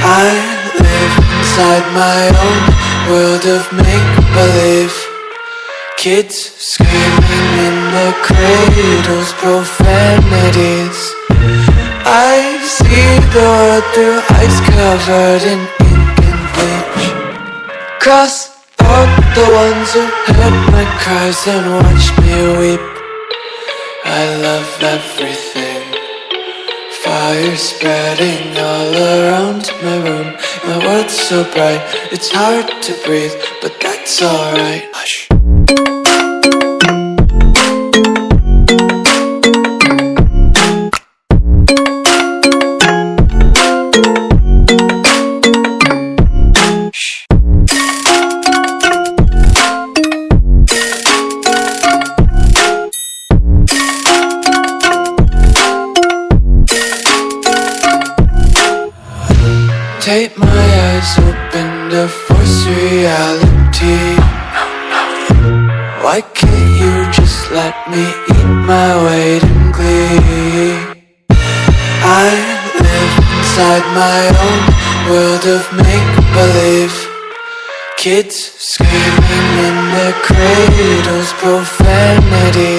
I live inside my own world of make-believe. Kids screaming in their cradles, profanities. I see the world through ice covered in ink and bleach. Cross out the ones who heard my cries and watched me weep. I love everything. Fire spreading all around my room. My world's so bright, it's hard to breathe, but that's alright. Hush. Tape my eyes open to force reality. Why can't you just let me eat my weight in glee? I live inside my own world of make-believe. Kids screaming in their cradles, profanity.